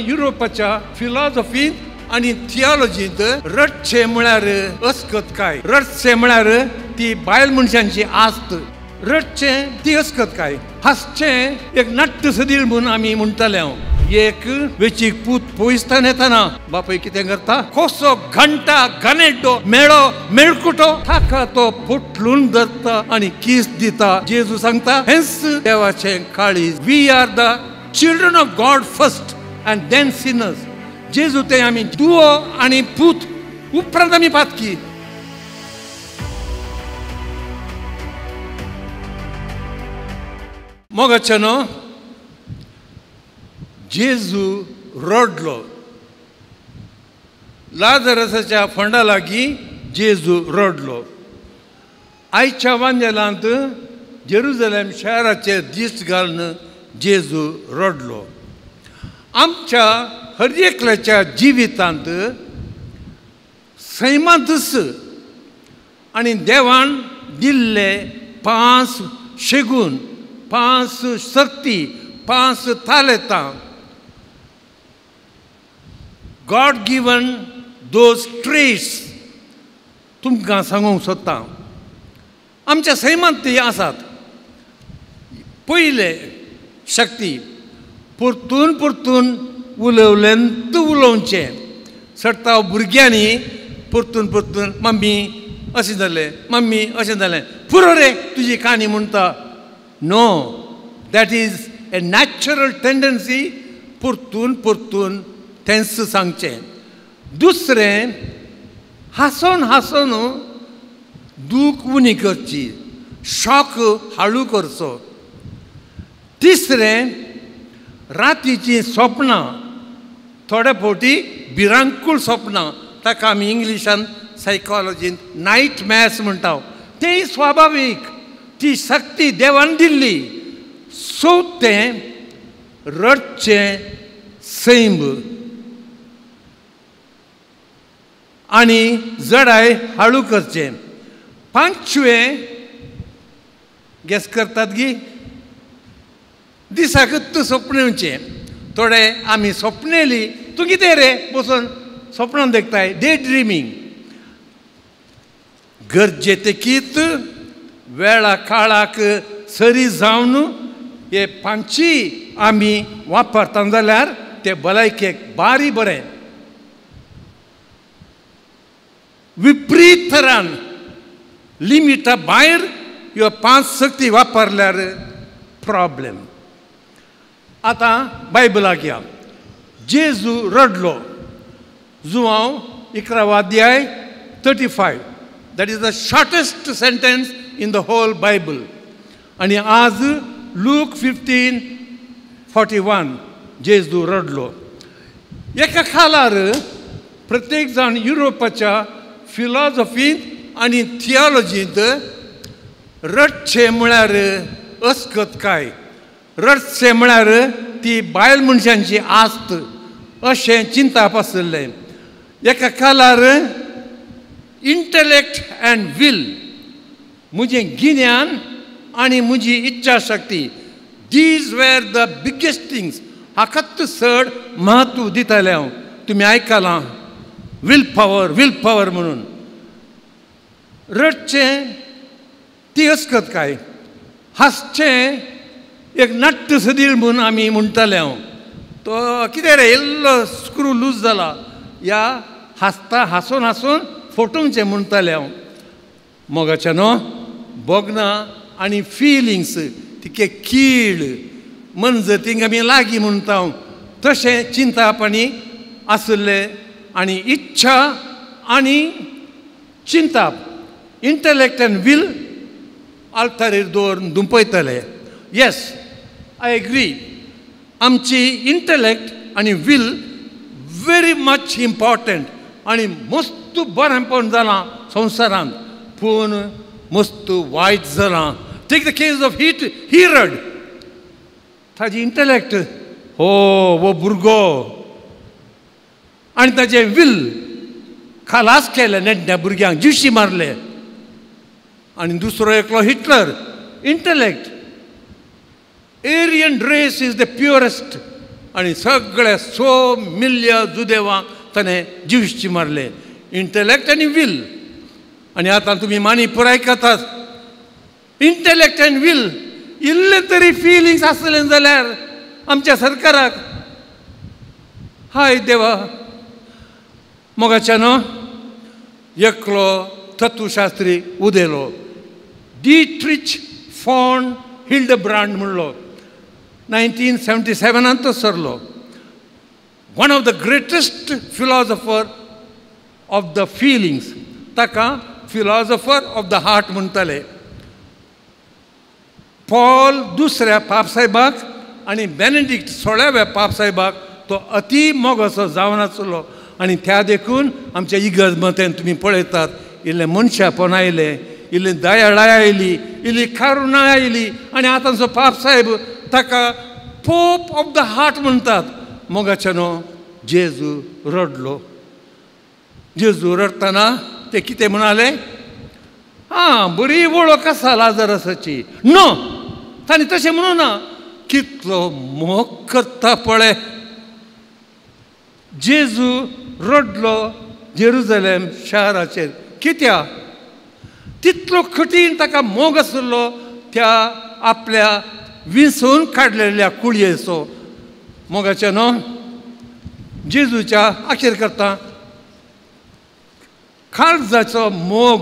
युरोपाच्या फिलॉसॉफीत आणि थियोलॉजीत रडचे म्हळ्यार अस्कत काय, रडचे म्हळ्यार ती बायल मनशांची आस्त, रडचे ती अस्कत काय, हासचे एक नाट्य सदील म्हणून आमी म्हणटाले. एक वेचीक पूत पोइस्तान येताना बापाय कितें करता, कसो घंटा घानेड्डो मेळो मेळकुटो ताका तो फुटलून धरता आणि किस दिता. जेजू सांगता हेंच देवाचे काळीज. We are the children of God first and then sinners. जेजू ते आमी दुओ आणि पूत उपरांत आमी पातकी. मोगाचेनो जेजू रडलो. लाजरसाच्या फोंडा लागीं जेजू रडलो. आयच्या वांजेलांत जेरुसलेम शहराचेर दिश्ट घालून जेजू रडलो. आमच्या हर एकल्याच्या जिवितांत सैमादस आणि देवान दिल्ले 5 शेगून, 5 शक्ती, 5 तालेतां, गॉड गिवन दोज ट्रेट्स तुमकां सांगूंक सोदतां. आमच्या सैमांत ती आसात. पयले शक्ती परतून परतून उलवलेंत उलोवचें. सट्टा भुरग्यांनी परतून परतून मम्मी अशें जालें, मम्मी अशें जालें, पुरो रे तुजी काणी म्हणटा. No, that is a natural tendency. परतून परतून तेंच सांगचें. दुसरें हांसोन हांसोन दूख उणी करची, शॉक हाळू करचो. तिसरें रातीची स्वप्नां, थोड्या फावटी भिरांकूळ स्वप्नां, ताका आमी इंग्लिशान सायकॉलॉजींत नायट मॅर्स म्हणटा. तें स्वाभावीक, ती शक्ती देवान दिल्ली. चवथें रडचें सैम आनी जडाय हाळू करचें. पांचवें गेस करतात गी, दिसाकच स्वप्नेवचें. थोडे आमी स्वप्नेली, तूं कितें रे बसून स्वप्नान देखताय, डे ड्रिमींग. गरजे तेकीत वेळा काळाक सरी जावन हे पांची आमी वापरता जाल्यार ते भलायकेक बारी बरें. विपरीत तरान लिमिटा भायर ह्यो 5 शक्ती वापरल्यार प्रॉब्लेम. आतां बायबलाक या. जेजू रडलो. जुवांव 11 अध्याय 35. That is the shortest sentence in the whole Bible. आणि आज लूक 15:41 जेजू रडलो. एका काळार प्रत्येक जाण युरोपाच्या फिलॉसॉफीत आणि थियोलॉजींत रडचे म्हळ्यार अस्कत काय, रडचे म्हळ्यार ती बायल मनशांची आस्त अशें चिंतप आसलें. एका काळार इंटलेक्ट अँड विल, म्हजें गिन्यान आनी म्हजी इच्छा शक्ती, these were the biggest things. हाकाच चड म्हत्व दितालें हांव. तुमी आयकलां विल पॉवर म्हणून. रडचें ती अस्कत काय, हासचें एक नाट्य सदील म्हणून आमी म्हणटाले हांव. तो कितें रे इल्लो स्क्रू लूज जाला, या हांसता हांसून हांसून फोटोवचें म्हणटाले हांव. मोगाचेनो बोगनां आनी फिलिंग्स तिके कीड म्हणजे थिंग आमी लागीं म्हणटा तशें चिंतप आनी आसलें. आनी इच्छा आनी चिंतप, इंटलेक्ट अँड विल आल्तारेर दवरून दुंपयतले. Yes, I agree. आमची इंटलेक्ट आनी विल व्हेरी मच इम्पॉर्टंट आनी मस्त बरेंपण जालां संवसारांत. पूण मस्त वायट जालां. Take the case of Herod. ताजी इंटलेक्ट, हो भुरगो, आनी ताजें विल खालास केलें नेड्ड्या भुरग्यांक, जिशी मारले. आनी दुसरो एकलो Hitler, intellect. Aryan race is the purest आणि सगळ्या 100 मिलियन जुदेवांक ताणें जिवची मारले. इंटलेक्ट आनी वील. आनी आतां तुमी मानी पुराय करतात. इंटलेक्ट आनी वील इल्ले तरी फिलिंग्स आसलें जाल्यार आमच्या सरकाराक हाय देवा. मोगाच्यान एकलो तत्वशास्त्री उदेलो, डिट्रिच फॉन हिल्डब्रांड म्हणलो. 1977 तो सरलो. One of the greatest philosopher of the feelings. ताका फिलॉसॉफर ऑफ द हार्ट म्हणटाले. पॉल दुसऱ्या पापसाहेबाक आनी बेनेडिक्ट 16व्या पापसाहेबाक तो अति मोगोसो जावन आसलो. आनी त्या देखून आमच्या इगर्ज मतेन तुमी पळयतात इल्लें मनशापण आयलें, इल्ली दयाळाय आयली, इल्ली कारुणाय आयली. आनी आतांचो पापसाहेब ताका पोप ऑफ द हार्ट म्हणटात. मोगाच्यानो जेजू रडलो. जेजू रडतना ते कितें म्हणाले? बरी वळख आसा लाजरसाची. नो, ताणें तशें म्हणूं ना. कितलो मोग करता पळय. जेजू रडलो जेरुजलेम शाराचेर. कित्याक? तितलो कठीण ताका मोग आसलो त्या आपल्या विंचून काडलेल्या कुळयेचो. मोगाच्यानो जेजूच्या आखेर करता काळजाचो मोग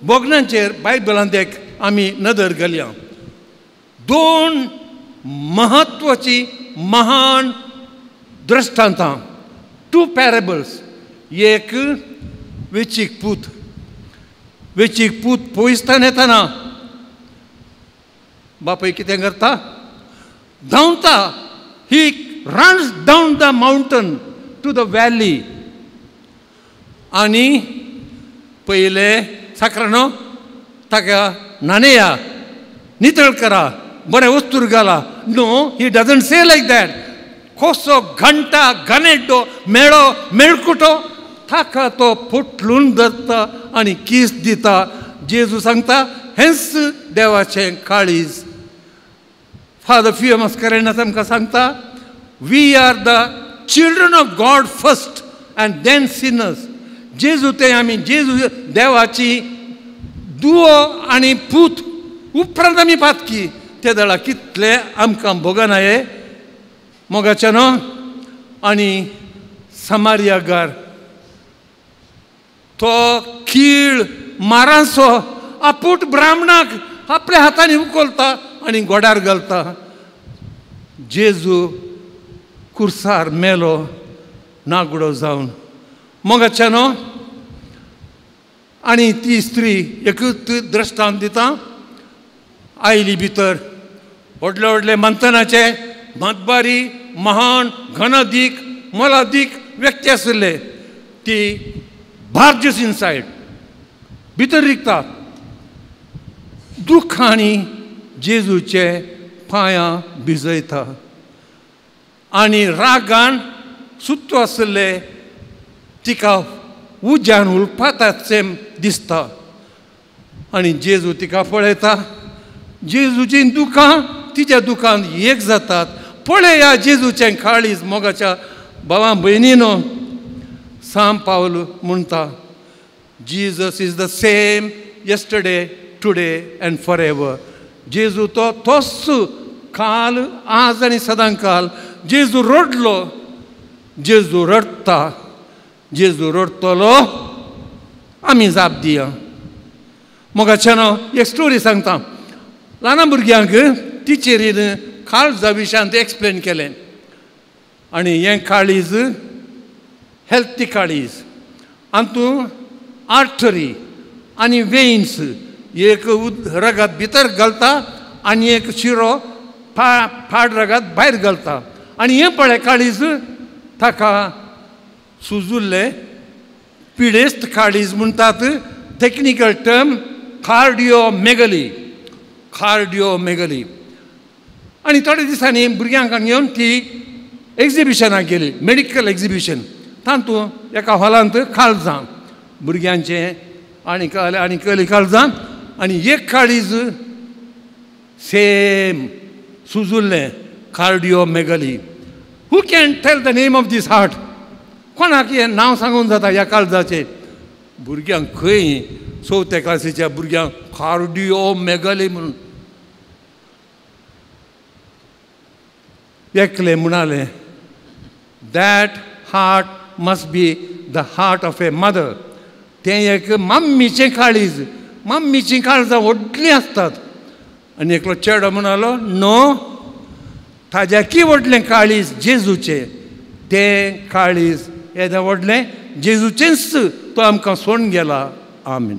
बोगनांचेर बायबलांत एक आमी नदर घालया. 2 महत्वाची महान दृश्टांतां, 2 पॅरेबल्स. एक वेचीक पूत. वेचीक पूत पोयसतान येतना बापाय कितें करता? धांवता. He runs down the mountain to the valley. आनी पयले साकरानो ताका नाणेया, नितळ करा, बरें वस्तूर घाला. No, he doesn't say like that. कसो घंटा घनेड्डो मेळो मेळकुटो ताका तो फुटलून धरता आनी किस दिता. जेजू सांगता हेंच देवाचें काळीज. फादर फियोमस करेनास आमकां सांगता we are the children of God first and then sinners. जेजू ते आमी जेजू देवाची दुओ आनी पूत उपरांत आमी पातकी. ते दळा कितले आमकां भोगनाये. मोगाच्यानो आनी समारियागार तो कीळ मारांचो आपूट ब्राह्मणाक आपल्या हातांनी उखलता आनी गोडार घालता. जेजू कुर्सार मेलो नागडो जावन. मोगाच्यानो आनी ती स्त्री एकूच दृश्टांत दिता. आयली भितर. व्हडले व्हडले मंथनाचे मतबारी महान घनदीक मोलादीक व्यक्ती आसले. ती बार्जस इनसायड भितर रिगता. दुखांनी जेजूचे पांयां भिजयता. आनी रागान सुत्तो आसले तिका उज्यान उलपाताचें दिसता. आनी जेजू तिका पळयता. जेजूची दुखां तिच्या दुखांत एक जातात. पळया जेजूचें काळीज. मोगाच्या भावा भयणीनो, सांत पावल म्हणटा Jesus is the same yesterday today and for ever. जेजू तो तोच काल आज आनी सदांकाल. जेजू रडलो. जेजू रडटा. जेजू रडतलो आमी जाप दिया. मोगाच्यानो एक स्टोरी सांगता. ल्हान भुरग्यांक टिचरीन काळजा विशयांत एक्सप्लेन केलें. आनी हें काळीज हेल्थी काळीज. हातूंत आर्टरी आनी वेन्स एक रगात भितर घालता आनी एक शिरो फाड रगात भायर घालता. आनी हें पळय काळीज ताका सुजुल्ले पिडेस्त काळीज म्हणटात. Technical term cardiomegaly. कार्डिओमेगली. आनी थोडे दिसांनी भुरग्यांक घेवन ती एक्झिबिशनाक गेली. Medical exhibition. तातूंत एका हॉलांत काळजां भुरग्यांचें आनी कहली काळजां. आनी एक काळीज सेम सुजुल्लें cardiomegaly. Who can tell the name of this heart? कोणाक हें नांव सांगून जाता ह्या काळजाचें? भुरग्यांक खंय 4थ्या क्लासीच्या भुरग्यांक कार्डिओमेगाली म्हणून एकले म्हणाले, that heart must be the heart of a mother. तें एक मम्मीचें काळीज. मम्मीचीं काळजां व्हडलीं आसतात. आनी एकलो चेडो म्हणालो, नो, ताज्याकी व्हडलें काळीज जेजूचें. तें काळीज येदें व्हडलें जेजूचेंच तो आमकां सोडून गेला. आमीन.